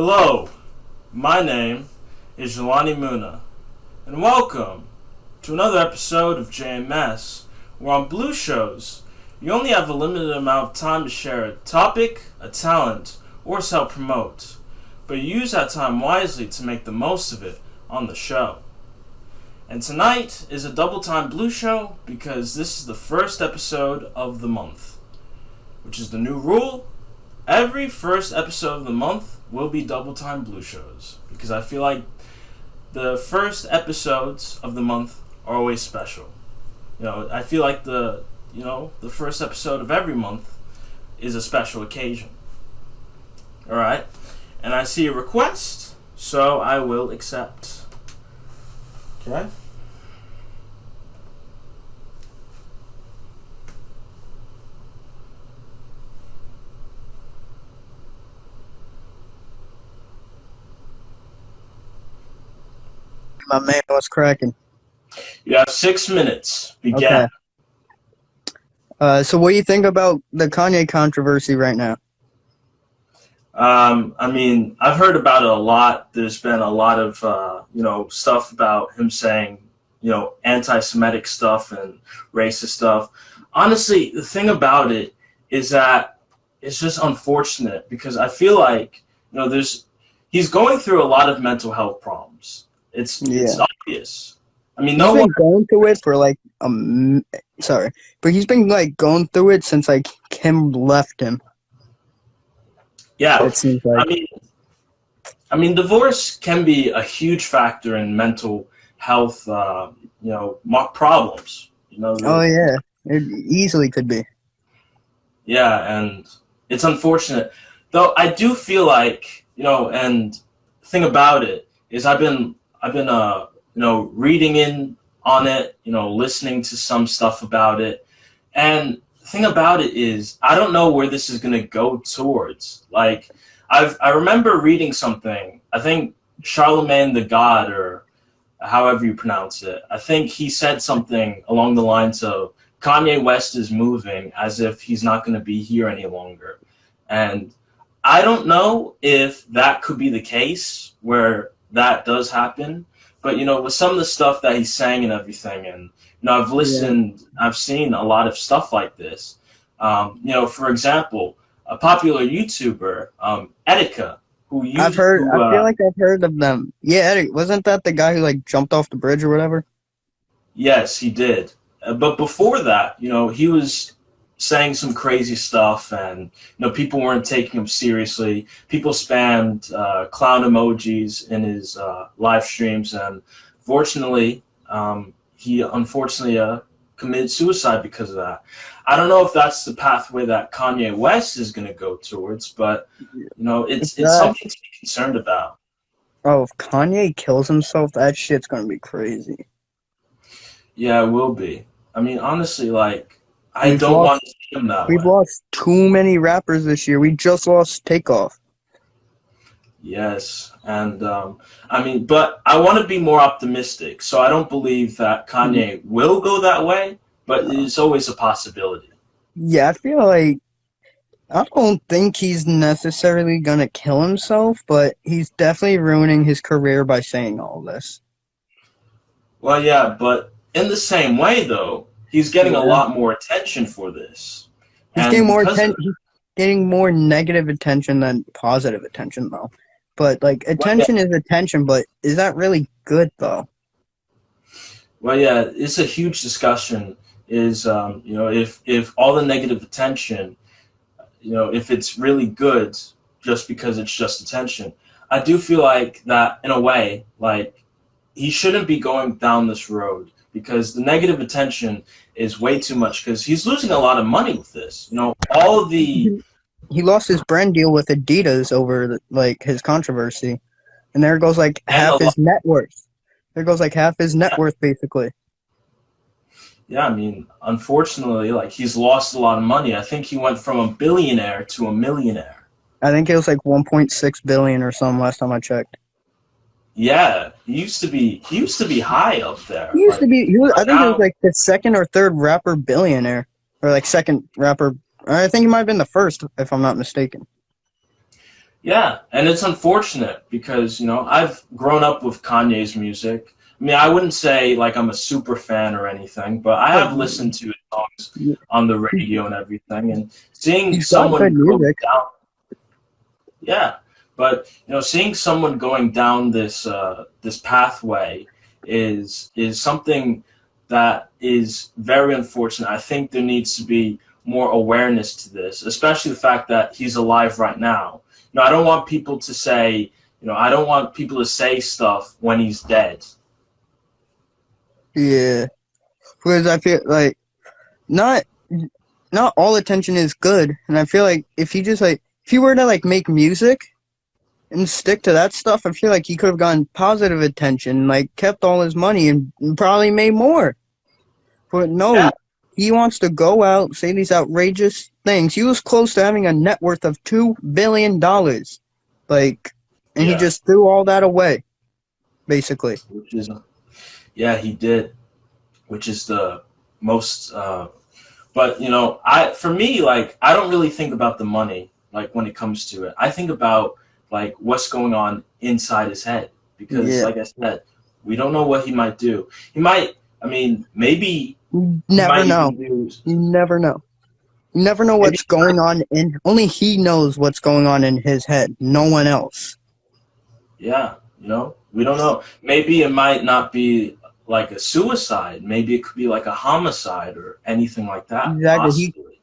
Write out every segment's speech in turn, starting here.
Hello, my name is Jelani Moonah, and welcome to another episode of JMS, where on Blue Shows, you only have a limited amount of time to share a topic, a talent, or self-promote, but you use that time wisely to make the most of it on the show. And tonight is a double time Blue Show because this is the first episode of the month, which is the new rule. Every first episode of the month will be double time Blue Shows because I feel like the first episodes of the month are always special. I feel like the first episode of every month is a special occasion. All right, and I see a request, so I will accept. Okay. My man, what's cracking? You have 6 minutes. Begin. Okay. So what do you think about the Kanye controversy right now? I've heard about it a lot. There's been a lot of, stuff about him saying, anti-Semitic stuff and racist stuff. Honestly, the thing about it is that it's just unfortunate because I feel like, he's going through a lot of mental health problems. It's obvious. I mean, he's been going through it for but he's been going through it since Kim left him. Yeah, it seems like. I mean, divorce can be a huge factor in mental health, problems. Oh yeah, it easily could be. Yeah, and it's unfortunate, though. I do feel like and the thing about it is I've been reading in on it, listening to some stuff about it. And the thing about it is I don't know where this is going to go towards. Like, I remember reading something, I think Charlemagne the God, or however you pronounce it, I think he said something along the lines of Kanye West is moving as if he's not going to be here any longer. And I don't know if that could be the case where that does happen, but with some of the stuff that he's saying and everything, and I've listened, I've seen a lot of stuff like this. For example, a popular YouTuber, Etika, I feel like I've heard of them. Yeah, Etika, wasn't that the guy who jumped off the bridge or whatever? Yes, he did. But before that, he was saying some crazy stuff, and people weren't taking him seriously. People spammed clown emojis in his live streams, and fortunately, he committed suicide because of that. I don't know if that's the pathway that Kanye West is going to go towards, but it's something to be concerned about. Oh, if Kanye kills himself, that shit's going to be crazy. Yeah, it will be. I mean, honestly, I don't want to see him that way. We've lost too many rappers this year. We just lost Takeoff. Yes, and but I want to be more optimistic, so I don't believe that Kanye will go that way, but it's always a possibility. Yeah, I feel like I don't think he's necessarily going to kill himself, but he's definitely ruining his career by saying all this. Well, yeah, but in the same way, though, he's getting a lot more attention for this. He's getting more attention. He's getting more negative attention than positive attention, though. But attention is attention, but is that really good, though? Well, yeah, it's a huge discussion. Is if all the negative attention, if it's really good just because it's just attention. I do feel like that in a way, he shouldn't be going down this road, because the negative attention is way too much, because he's losing a lot of money with this. All of the... He lost his brand deal with Adidas over, his controversy. And there goes, half his net worth. There goes, half his net worth, basically. Yeah, I mean, unfortunately, he's lost a lot of money. I think he went from a billionaire to a millionaire. I think it was, 1.6 billion or something last time I checked. Yeah, he used to be high up there. I think he was the second or third rapper billionaire, or second rapper. I think he might have been the first, if I'm not mistaken. Yeah, and it's unfortunate because, I've grown up with Kanye's music. I mean, I wouldn't say like I'm a super fan or anything, but I But have listened to his songs on the radio and everything, and seeing he's got someone good go music. down, yeah, but seeing someone going down this pathway is something that is very unfortunate. I think there needs to be more awareness to this, especially the fact that he's alive right now. I don't want people to say, I don't want people to say stuff when he's dead. Yeah, because I feel like not not all attention is good, and I feel like if he were to like make music and stick to that stuff, I feel like he could have gotten positive attention, like kept all his money and probably made more. But Yeah, no, he wants to go out, say these outrageous things. He was close to having a net worth of $2 billion, like, and he yeah, just threw all that away, basically. which is yeah, he did, which is the most. But I for me, like I don't really think about the money, like when it comes to it. I think about like what's going on inside his head because, Yeah, like I said, we don't know what he might do. He might. I mean, maybe you he never might know. even do. You never know. You never know Maybe what's going on in. Only he knows what's going on in his head. No one else. yeah. We don't know. Maybe it might not be like a suicide. Maybe it could be like a homicide or anything like that. Exactly. Possibly.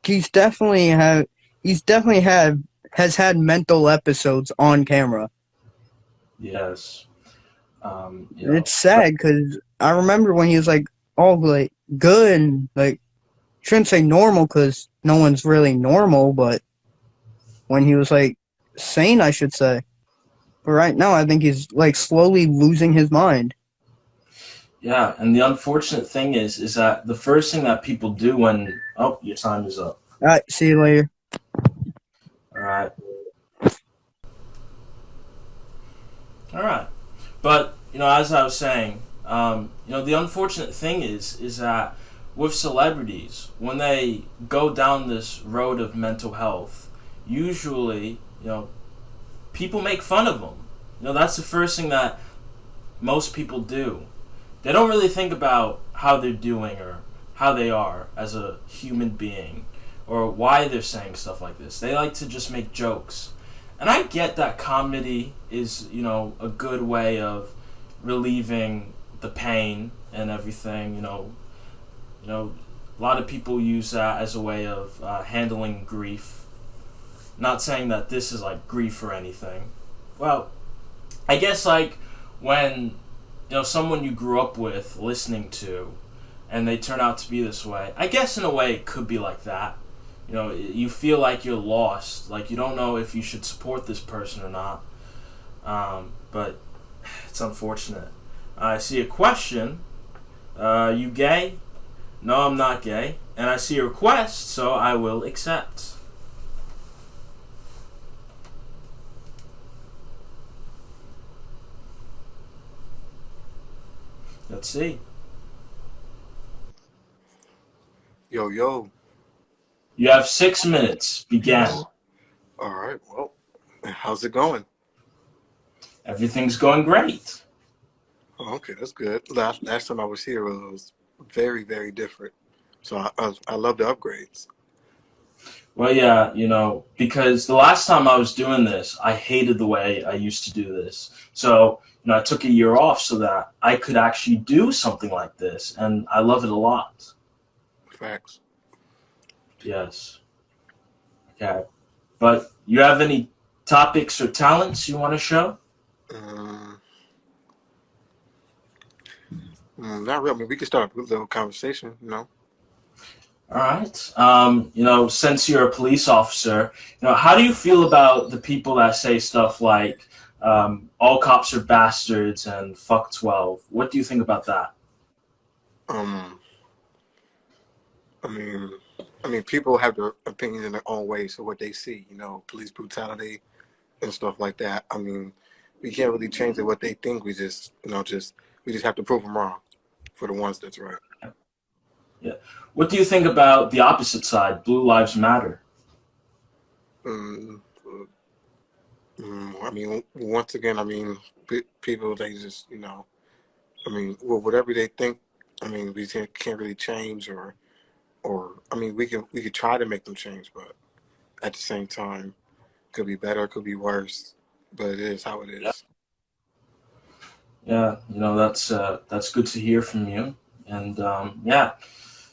He's definitely have. He's definitely had has had mental episodes on camera. Yes. It's But sad because I remember when he was like all like good and like shouldn't say normal because no one's really normal, but when he was like sane, I should say. But right now, I think he's like slowly losing his mind. yeah, and the unfortunate thing is that the first thing that people do when your time is up. All right, see you later. All right, all right. But as I was saying, the unfortunate thing is that with celebrities, when they go down this road of mental health, usually people make fun of them. That's the first thing that most people do. They don't really think about how they're doing or how they are as a human being or why they're saying stuff like this. They like to just make jokes. And I get that comedy is, a good way of relieving the pain and everything. A lot of people use that as a way of handling grief. Not saying that this is like grief or anything. Well, I guess like when someone you grew up with listening to and they turn out to be this way. I guess in a way it could be like that. You feel like you're lost, like you don't know if you should support this person or not. But it's unfortunate. I see a question. You gay? No, I'm not gay. And I see a request, so I will accept. Let's see. Yo, yo. You have 6 minutes. Begin. All right. Well, how's it going? Everything's going great. Oh, okay, that's good. Last time I was here was very, very different. So I love the upgrades. Well, yeah, because the last time I was doing this, I hated the way I used to do this. So, I took a year off so that I could actually do something like this, and I love it a lot. Facts. Yes. Okay. But you have any topics or talents you want to show? Um, Not really. I mean, we could start a little conversation. All right. Since you're a police officer, how do you feel about the people that say stuff like, all cops are bastards and fuck 12? What do you think about that? Um, I mean, people have their opinions in their own way. So what they see, police brutality and stuff like that. I mean, we can't really change it what they think. We just have to prove them wrong for the ones that's right. Yeah. What do you think about the opposite side, Blue Lives Matter? Um, I mean, once again, I mean, people they just I mean, well, whatever they think, I mean, we can't really change, or I mean, we could try to make them change, but at the same time, could be better, could be worse, but it is how it Yeah, is. yeah, that's good to hear from you. And yeah,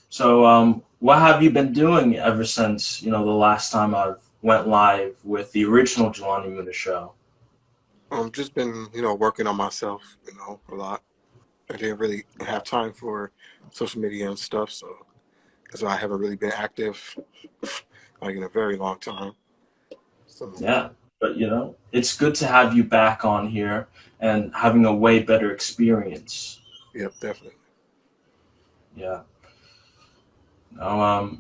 so what have you been doing ever since the last time I went live with the original Jelani Moonah show? Just been working on myself, a lot. I didn't really Yeah, have time for social media and stuff, so that's why I haven't really been active like in a very long time. So yeah, but it's good to have you back on here and having a way better experience. yep, definitely. Yeah. Now,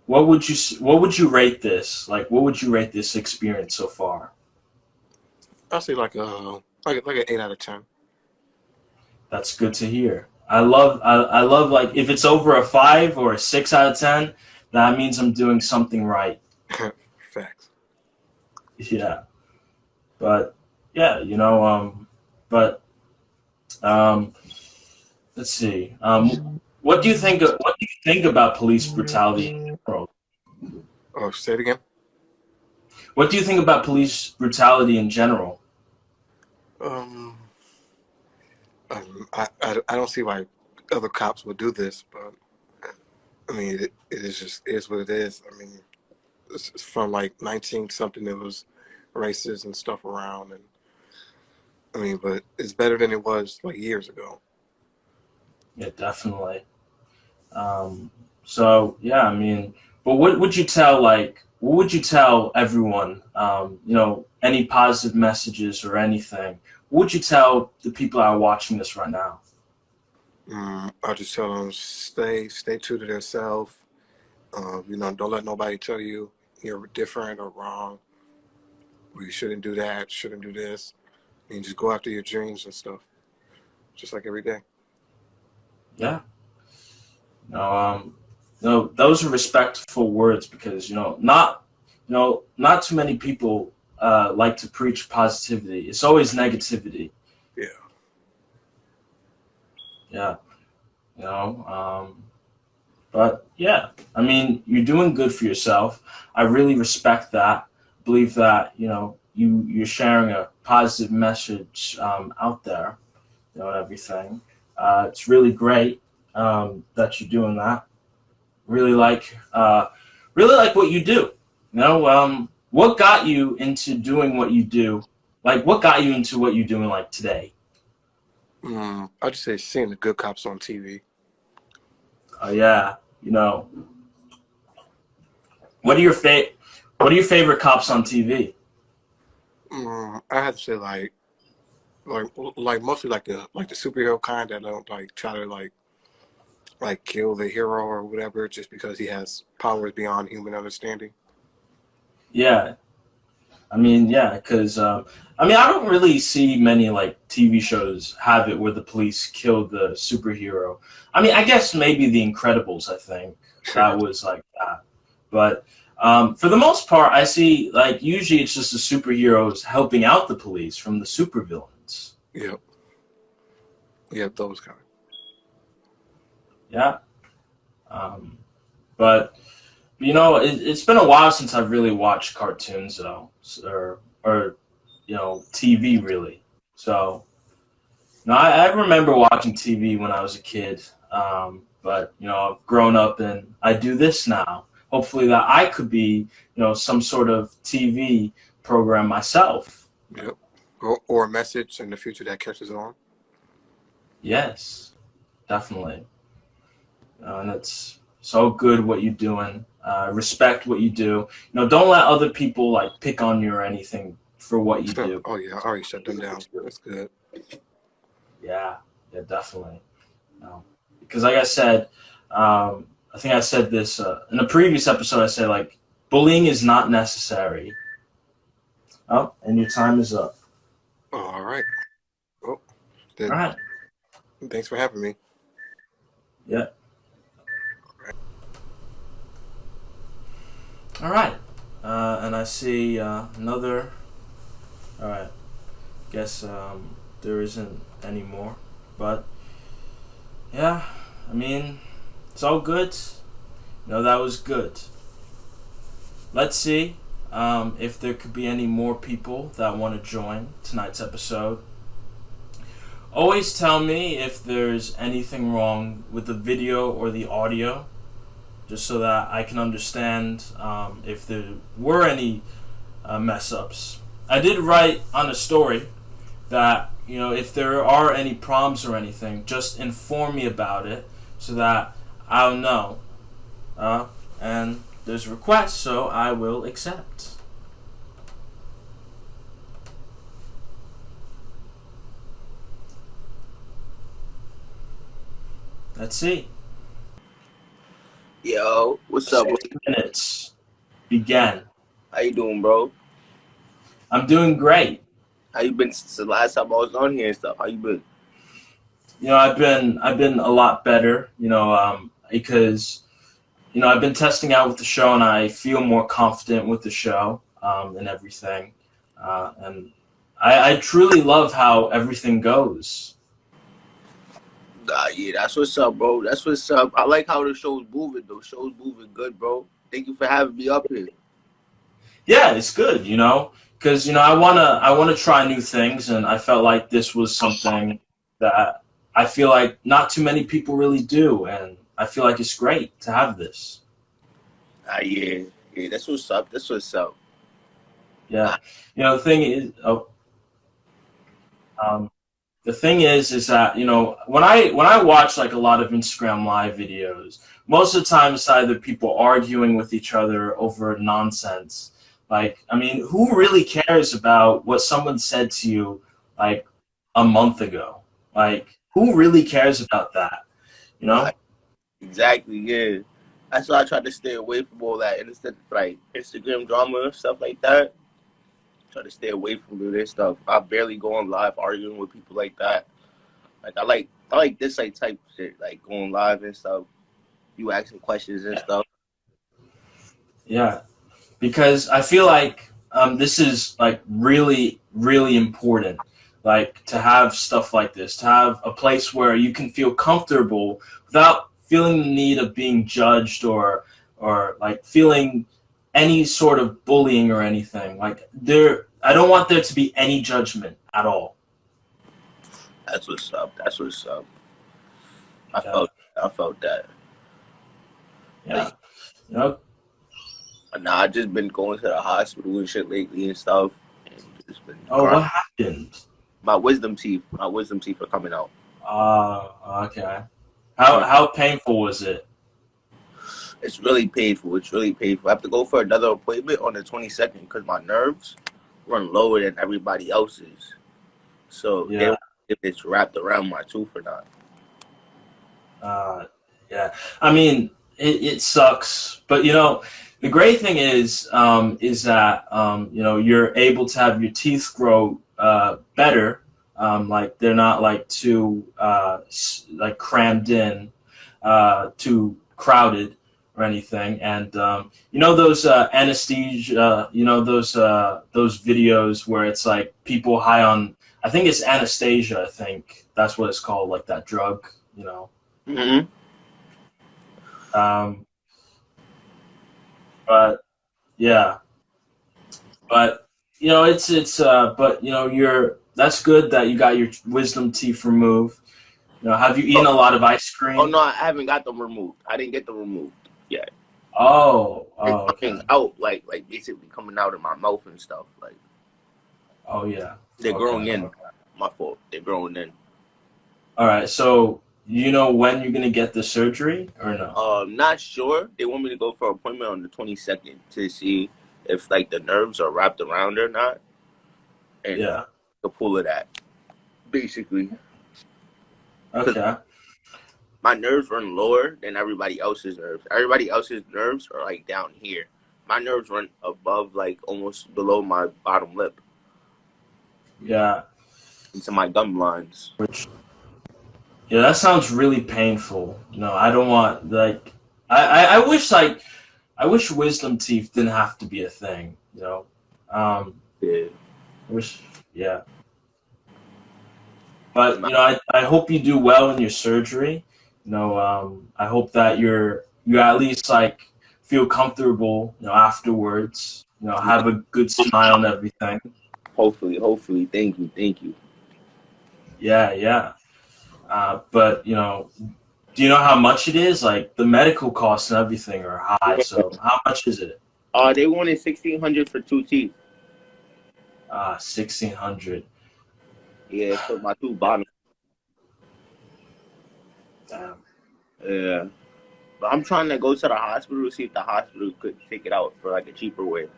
what would you rate this? Like, what would you rate this experience so far? I'll say like an 8 out of 10. That's good to hear. I love like if it's over a 5 or a 6 out of 10, that means I'm doing something right. Facts. Yeah. But yeah, but um let's see. What do you think about police brutality in general? Oh, say it again. What do you think about police brutality in general? Um, I don't see why other cops would do this, but I mean, it is just is what it is. I mean, it's from like 19 something. There was races and stuff around, and I mean, but it's better than it was like years ago. Yeah, definitely. So yeah, I mean, but what would you tell everyone, any positive messages or anything? What would you tell the people that are watching this right now? I just tell them stay true to themselves. Don't let nobody tell you you're different or wrong. Or you shouldn't do that. Shouldn't do this. And just go after your dreams and stuff, just like every day. Yeah. No, those are respectful words because not too many people like to preach positivity. It's always negativity. Yeah. Yeah. You know, um, But yeah, I mean, you're doing good for yourself. I really respect that. Believe that you're sharing a positive message out there, and everything. It's really great that you're doing that. Really really like what you do. What got you into doing what you do? Like, what got you into what you're doing like today? I'd just say seeing the good cops on TV. Yeah, you know, what are your what are your favorite cops on TV? I have to say like mostly like the superhero kind that don't like try to like kill the hero or whatever just because he has powers beyond human understanding. Yeah, I mean, yeah, because I mean, I don't really see many like TV shows have it where the police kill the superhero. I mean, I guess maybe The Incredibles. I think that was like that, but for the most part, I see like usually it's just the superheroes helping out the police from the supervillains. Yep. Yep. Those kind. Yeah, um, but it's been a while since I've really watched cartoons though, or TV really. So. No, I remember watching TV when I was a kid, but I've grown up and I do this now. Hopefully, that I could be, some sort of TV program myself. Yep. Or a message in the future that catches on. Yes, definitely. And it's so good what you're doing. Respect what you do. Don't let other people like pick on you or anything for what you do. Oh yeah, I already shut them down. That's good. Yeah, yeah, definitely. Because like I said, I think I said this in a previous episode. I said like bullying is not necessary. Oh, and your time is up. All right. Well, All then right. thanks for having me. Yeah. All right. And I see another All right. Guess there isn't any more. But yeah, I mean, it's all good. That was good. Let's see if there could be any more people that want to join tonight's episode. Always tell me if there's anything wrong with the video or the audio, just so that I can understand if there were any mess ups. I did write on a story that, if there are any problems or anything, just inform me about it so that I'll know. And there's requests, so I will accept. Let's see. Yo, what's up, bro? 6 minutes. Begin. How you doing, bro? I'm doing great. How you been since the last time I was on here and stuff? How you been? I've been a lot better, because I've been testing out with the show and I feel more confident with the show and everything. And I truly love how everything goes. Yeah, that's what's up, bro. That's what's up. I like how the show's moving, though. Show's moving good, bro. Thank you for having me up here. Yeah, it's good, because I wanna try new things, and I felt like this was something that I feel like not too many people really do, and I feel like it's great to have this. Yeah, that's what's up. That's what's up. Yeah, the thing is, the thing is that when I watch like a lot of Instagram live videos, most of the time it's either people arguing with each other over nonsense. Like, I mean, who really cares about what someone said to you like a month ago? Like, who really cares about that? Exactly, yeah. That's why I try to stay away from all that. Instead of like Instagram drama and stuff like that, try to stay away from this stuff. I barely go on live arguing with people like that. Like I like this like type of shit, like going live and stuff. You asking questions and stuff. Yeah, because I feel like this is like really, really important. Like to have stuff like this, to have a place where you can feel comfortable without feeling the need of being judged or like feeling any sort of bullying or anything. Like I don't want there to be any judgment at all. That's what's up. That's what's up. I Yeah. felt that. Yeah. Nah, I just been going to the hospital and shit lately and stuff. And just been What happened? My wisdom teeth are coming out. Okay. How painful was it? It's really painful. I have to go for another appointment on the 22nd because my nerves run lower than everybody else's. So they don't know if it's wrapped around my tooth or not. Yeah. I mean, it sucks, but the great thing is that you're able to have your teeth grow better. Like they're not like too like crammed in, too crowded or anything. And those anesthesia, those videos where it's like people high on, I think it's Anastasia. I think that's what it's called, like that drug. Mm-hmm. But yeah, but that's good that you got your wisdom teeth removed. Have you eaten a lot of ice cream? Oh no, I haven't got them removed. I didn't get them removed yet. Okay. Things out, like basically coming out of my mouth and stuff. Like, oh yeah, they're growing in. Okay. My fault. They're growing in. All right, so you know when you're gonna get the surgery or no? Not sure. They want me to go for an appointment on the 22nd to see if like the nerves are wrapped around or not. And to pull it at, basically. Okay. My nerves run lower than everybody else's nerves. Everybody else's nerves are like down here. My nerves run above, like almost below my bottom lip. Yeah. Into my gum lines. Yeah, that sounds really painful. I don't want like I wish wisdom teeth didn't have to be a thing. Yeah. Wish, yeah. But I hope you do well in your surgery. I hope that you at least like feel comfortable. Afterwards. Have a good smile and everything. Hopefully. Thank you. Yeah, yeah. But do you know how much it is? Like the medical costs and everything are high. So how much is it? They wanted 1,600 for 2 teeth. 1,600. Yeah, for my two bottom. Damn. Yeah, but I'm trying to go to the hospital to see if the hospital could take it out for like a cheaper way.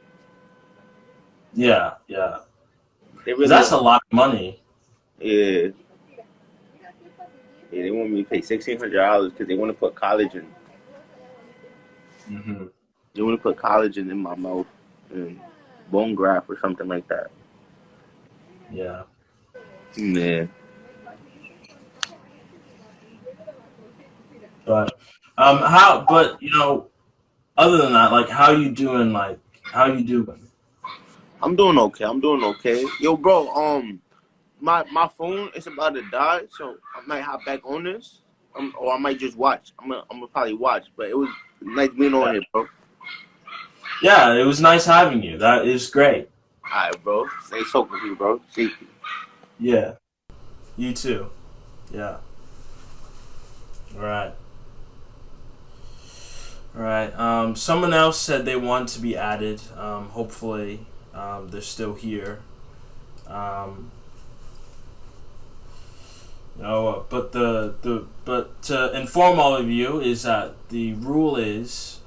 Yeah, yeah. They 'Cause really that's a want. lot of money. Yeah, yeah. They want me to pay $1,600 because they want to put collagen. Hmm. They want to put collagen in my mouth and bone graft or something like that. Yeah. Yeah. But how? But other than that, like, how you doing? Like, how you doing? I'm doing okay. Yo, bro. My phone is about to die, so I might hop back on this, or I might just watch. I'm gonna probably watch. But it was nice being on Yeah. here, bro. Yeah, it was nice having you. That is great. All right, bro. Stay soaked with you, bro. See you. Yeah. You too. Yeah. All right. All right. Someone else said they want to be added. Hopefully, they're still here. Um, but but to inform all of you is that the rule is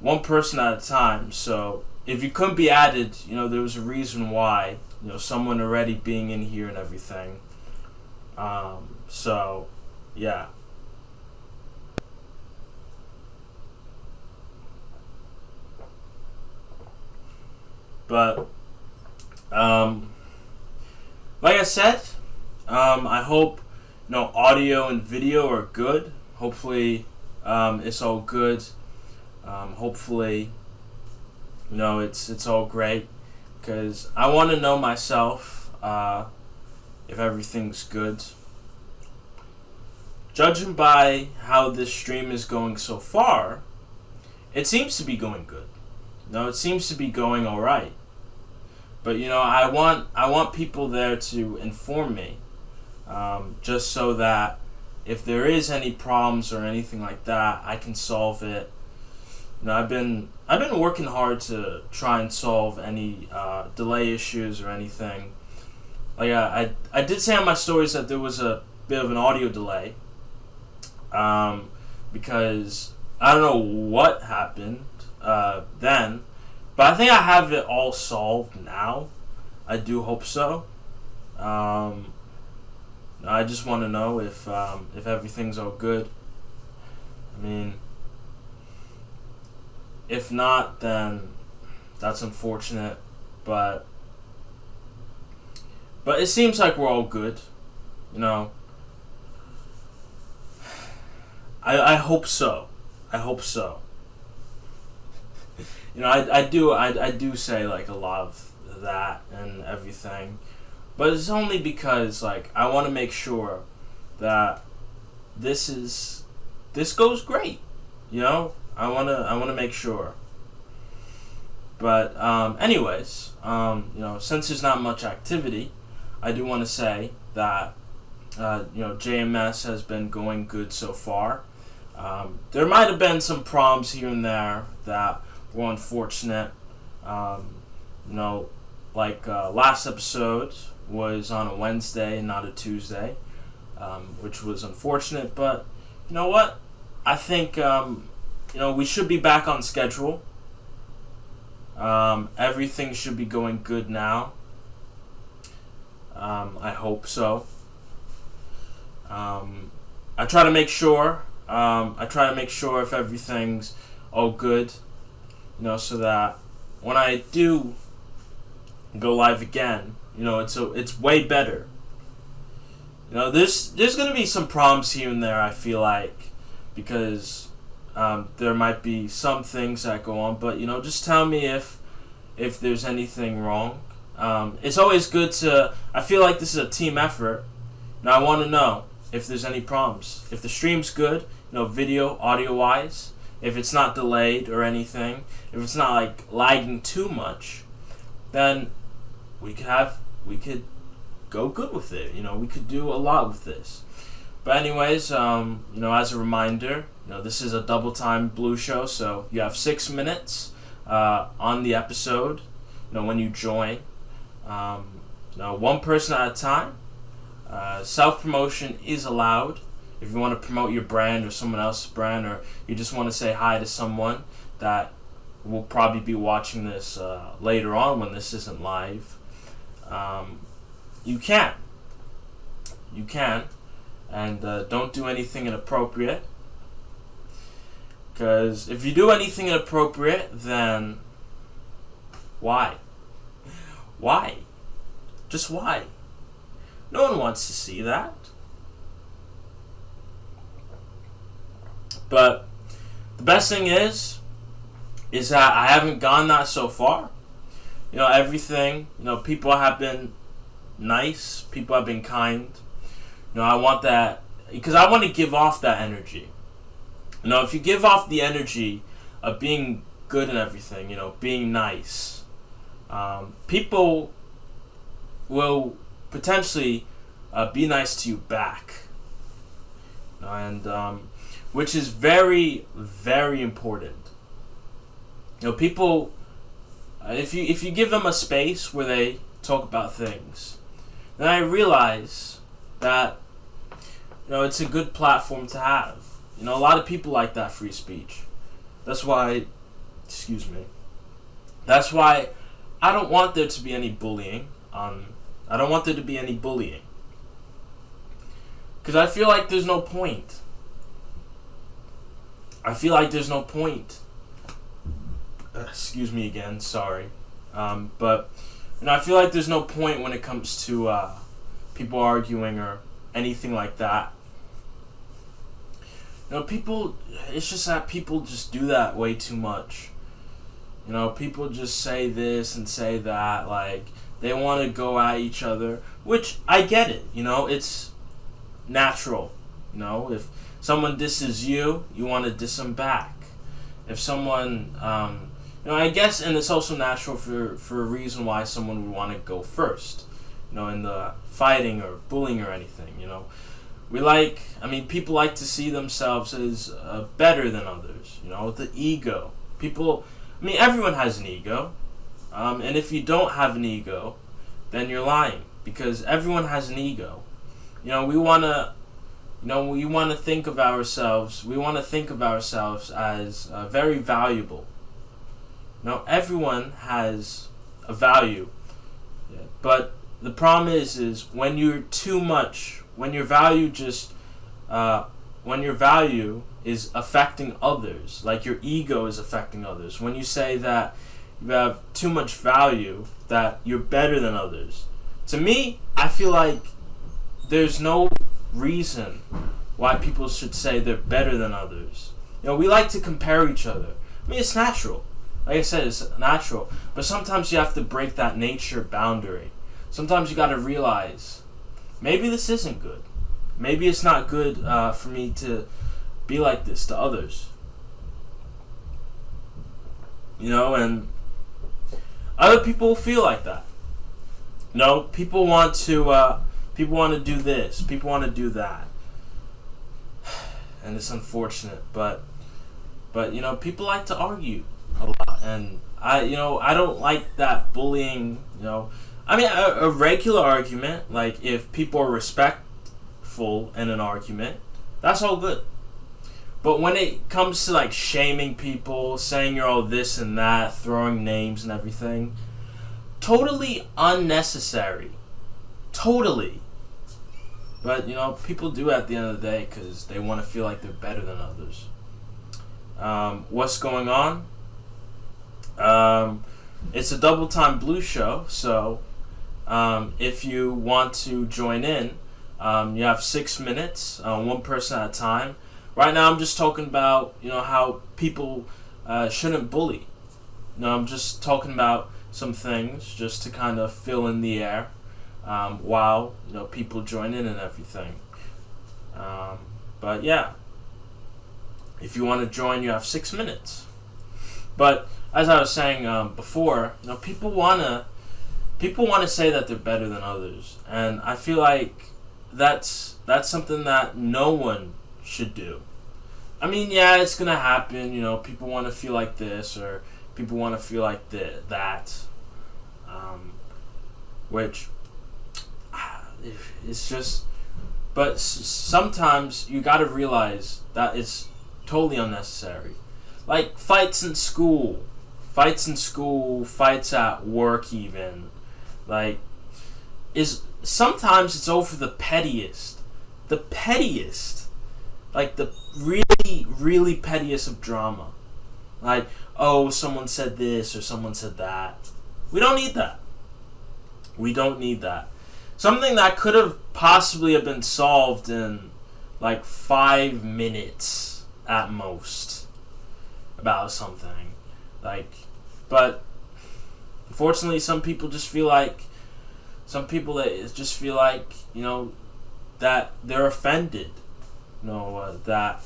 one person at a time. So if you couldn't be added, there was a reason why. Someone already being in here and everything. So yeah. But like I said, I hope audio and video are good. Hopefully, it's all good. Hopefully, it's all great because I want to know myself if everything's good. Judging by how this stream is going so far, it seems to be going good. It seems to be going all right. But I want people there to inform me, just so that if there is any problems or anything like that, I can solve it. I've been working hard to try and solve any delay issues or anything. Like I did say on my stories that there was a bit of an audio delay, because I don't know what happened then. But I think I have it all solved now. I do hope so. I just want to know if everything's all good. I mean, if not, then that's unfortunate. But it seems like we're all good. I hope so. I hope so. I do say like a lot of that and everything, but it's only because like I want to make sure that this goes great. I want to make sure. But anyways, since there's not much activity, I do want to say that JMS has been going good so far. There might have been some problems here and there that were unfortunate. Last episode was on a Wednesday and not a Tuesday, which was unfortunate. But you know what? I think we should be back on schedule. Everything should be going good now. I hope so. I try to make sure. If everything's all good, so that when I do go live again, it's way better. There's gonna be some problems here and there. I feel like because there might be some things that go on, but just tell me if if there's anything wrong. It's always good to. I feel like this is a team effort. Now I want to know if there's any problems. If the stream's good, video, audio wise. If it's not delayed or anything. If it's not like lagging too much, then we could go good with it. We could do a lot with this. But anyways, as a reminder, this is a double time blue show, so you have 6 minutes on the episode. When you join, one person at a time. Self promotion is allowed. If you want to promote your brand or someone else's brand, or you just want to say hi to someone that will probably be watching this later on when this isn't live, you can. You can. And don't do anything inappropriate. Because if you do anything inappropriate, then why? Why? Just why? No one wants to see that. But the best thing is that I haven't gone that so far. Everything, people have been nice. People have been kind. I want that because I want to give off that energy. If you give off the energy of being good and everything, being nice, people will potentially be nice to you back. And which is very, very important. People, if you give them a space where they talk about things, then I realize that it's a good platform to have. A lot of people like that free speech. That's why, that's why I don't want there to be any bullying. I don't want there to be any bullying. Because I feel like there's no point. Excuse me again, sorry. But I feel like there's no point when it comes to people arguing or anything like that. People, it's just that people just do that way too much. People just say this and say that, like, they want to go at each other, which I get it, it's natural. If someone disses you, you want to diss them back. If someone, I guess, and it's also natural for a reason why someone would want to go first, in the fighting or bullying or anything, people like to see themselves as better than others, the ego. People, everyone has an ego, and if you don't have an ego, then you're lying, because everyone has an ego. We want to think of ourselves, as very valuable. Everyone has a value, but the problem is when you're too much, when your value is affecting others, like your ego is affecting others. When you say that you have too much value, that you're better than others. To me, I feel like there's no reason why people should say they're better than others. We like to compare each other. It's natural. Like I said, it's natural. But sometimes you have to break that nature boundary. Sometimes you got to realize, maybe this isn't good. Maybe it's not good for me to be like this to others. And other people feel like that. People want to do this. People want to do that. And it's unfortunate, but people like to argue a lot, and I don't like that bullying. A regular argument, like if people are respectful in an argument, that's all good. But when it comes to like shaming people, saying you're all this and that, throwing names and everything, totally unnecessary. Totally. But, people do at the end of the day because they want to feel like they're better than others. What's going on? It's a double time blue show, so if you want to join in, you have 6 minutes, one person at a time. Right now I'm just talking about, how people shouldn't bully. I'm just talking about some things just to kind of fill in the air while people join in and everything. But yeah, if you want to join, you have 6 minutes. But as I was saying before, people wanna say that they're better than others, and I feel like that's something that no one should do. I mean, yeah, it's gonna happen. People want to feel like this, or people want to feel like that, which it's just. But sometimes you gotta realize that it's totally unnecessary. Like fights in school, fights at work, even. Like, sometimes it's over the pettiest, like the really, really pettiest of drama. Like, oh, someone said this or someone said that. We don't need that. Something that could have possibly have been solved in like 5 minutes at most about something. But unfortunately, some people that just feel like, that they're offended. That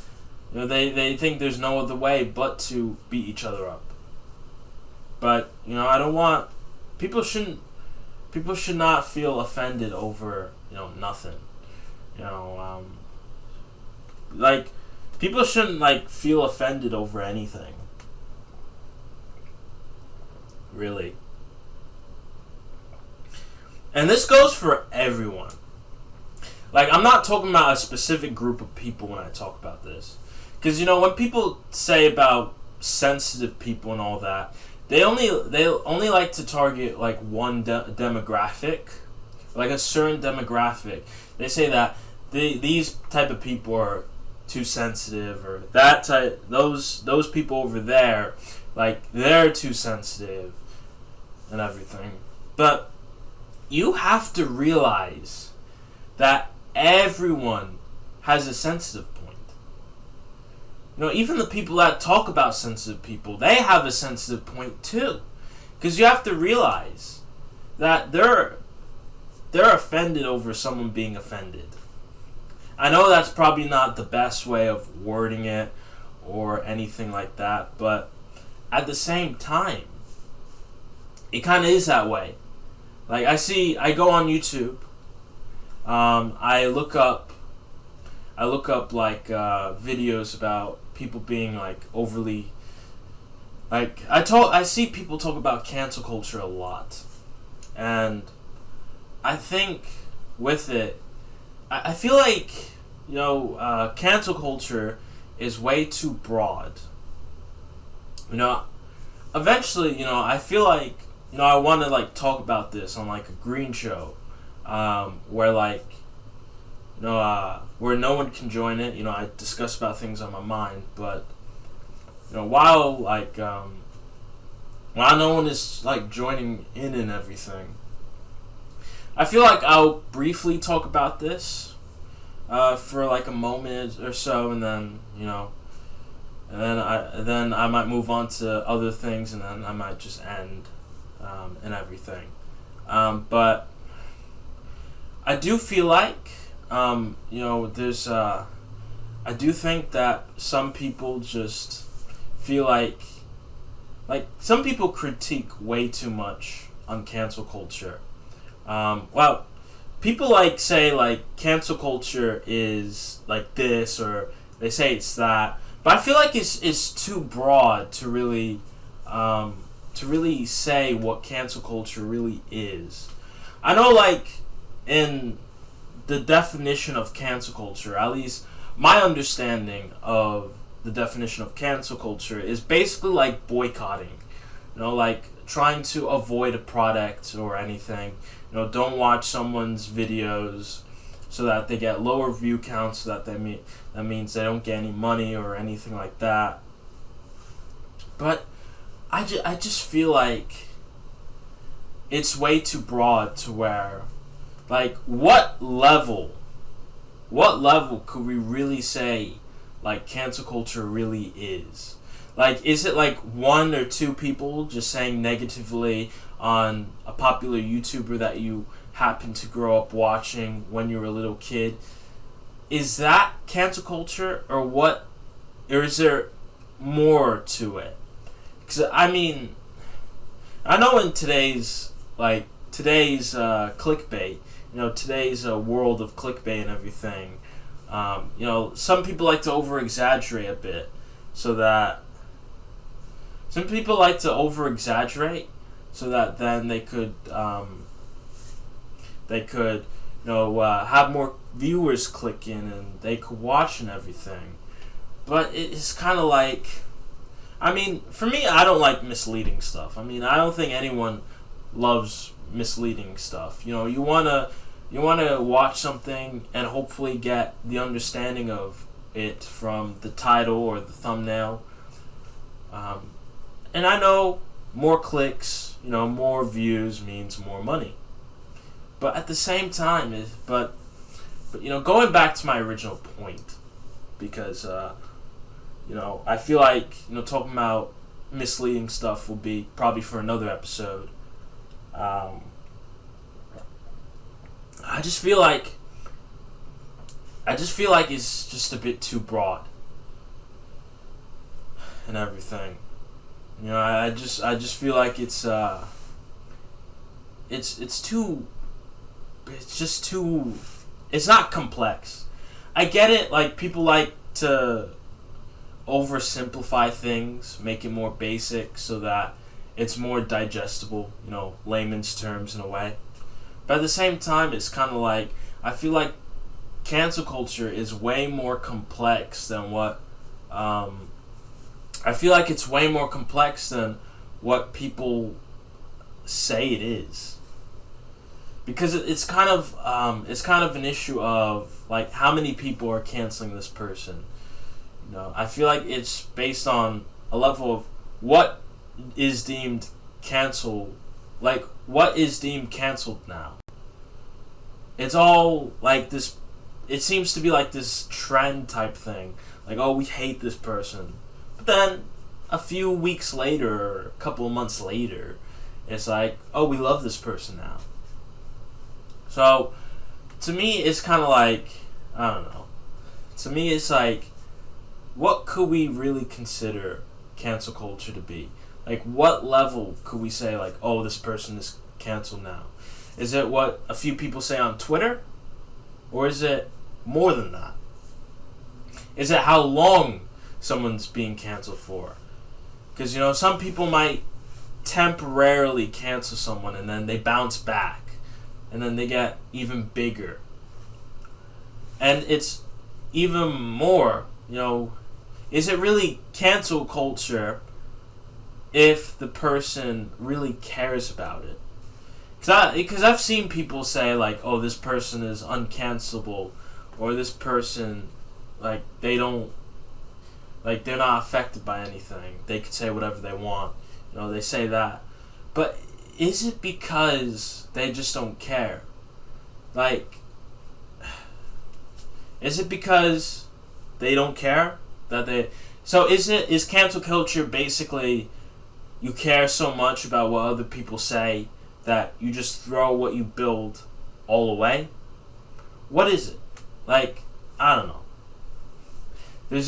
they think there's no other way but to beat each other up. But I don't want people should not feel offended over nothing. Like people shouldn't feel offended over anything. Really. And this goes for everyone. I'm not talking about a specific group of people when I talk about this. Because, when people say about sensitive people and all that, they only like to target, one demographic. A certain demographic. They say that these type of people are too sensitive, or that type, those people over there, they're too sensitive and everything. But you have to realize that everyone has a sensitive point. Even the people that talk about sensitive people, they have a sensitive point too. Because you have to realize that they're offended over someone being offended. I know that's probably not the best way of wording it or anything like that, but at the same time, it kind of is that way. I go on YouTube. I look up videos about people being overly. I see people talk about cancel culture a lot, and I think with it, I feel like cancel culture is way too broad. Eventually, I feel like I want to talk about this on a green show, where where no one can join it. I discuss about things on my mind, but while no one is joining in and everything, I feel like I'll briefly talk about this for a moment or so, and then and then I might move on to other things, and then I might just end and everything. But I do feel like there's I do think that some people just feel like some people critique way too much on cancel culture. Well, people say cancel culture is this, or they say it's that, but I feel like it's too broad to really say what cancel culture really is. I know in the definition of cancel culture, at least my understanding of the definition of cancel culture is basically boycotting. Trying to avoid a product or anything. Don't watch someone's videos so that they get lower view counts, so that means they don't get any money or anything like that. But I just feel like it's way too broad to where what level could we really say cancel culture really is? Like, is it like one or two people just saying negatively on a popular YouTuber that you happen to grow up watching when you were a little kid? Is that cancel culture, or what? Or is there more to it? Because I mean, I know in today's clickbait, today's world of clickbait and everything, some people like to over exaggerate a bit, so that then they could have more viewers click in and they could watch and everything. But it's kind of like, I mean, for me, I don't like misleading stuff. I mean, I don't think anyone loves misleading stuff. You wanna watch something and hopefully get the understanding of it from the title or the thumbnail. And I know more clicks, more views means more money. But at the same time, going back to my original point, because I feel like talking about misleading stuff will be probably for another episode. I just feel like it's just a bit too broad and everything. I just feel like it's too. It's just too. It's not complex. I get it. Like, people like to oversimplify things, make it more basic so that it's more digestible, layman's terms in a way. But at the same time, it's kind of like, I feel like cancel culture is way more complex than what I feel like it's way more complex than what people say it is. Because it's kind of an issue of like how many people are canceling this person. I feel like it's based on a level of what is deemed cancel, like what is deemed canceled now. It's all like this. It seems to be like this trend type thing. Like, oh, we hate this person, but then a few weeks later, or a couple of months later, it's like, oh, we love this person now. So, to me, it's kind of like, I don't know. To me, it's like, what could we really consider cancel culture to be? Like, what level could we say, like, oh, this person is canceled now? Is it what a few people say on Twitter? Or is it more than that? Is it how long someone's being canceled for? Because, some people might temporarily cancel someone and then they bounce back. And then they get even bigger. And it's even more, is it really cancel culture if the person really cares about it? Because I've seen people say, like, oh, this person is uncancelable, or this person, like, they're not affected by anything. They could say whatever they want. They say that. But is it because they just don't care? Like, is it because they don't care? So is cancel culture basically you care so much about what other people say that you just throw what you build all away? What is it? Like, I don't know. It's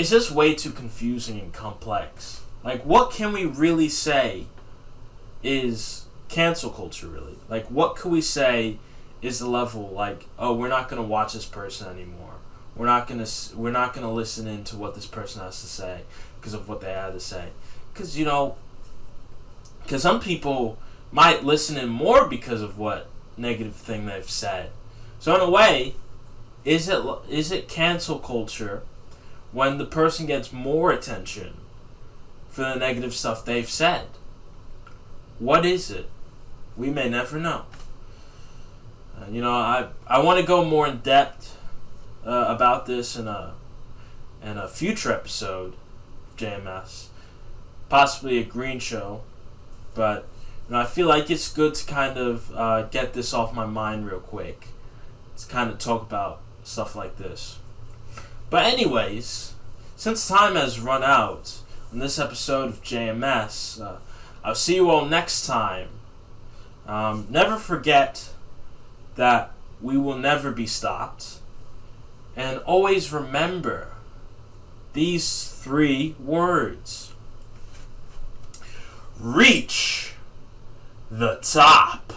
just way too confusing and complex. Like, what can we really say is cancel culture really? Like, what could we say is the level, like, oh, we're not going to watch this person anymore. We're not going to listen into what this person has to say because of what they had to say. Because, because some people might listen in more because of what negative thing they've said. So in a way, is it cancel culture when the person gets more attention for the negative stuff they've said? What is it? We may never know. I want to go more in depth about this in a future episode of JMS, possibly a green show, but I feel like it's good to kind of get this off my mind real quick, to kind of talk about stuff like this. But anyways, since time has run out on this episode of JMS, I'll see you all next time. Never forget that we will never be stopped. And always remember these 3 words. Reach the top.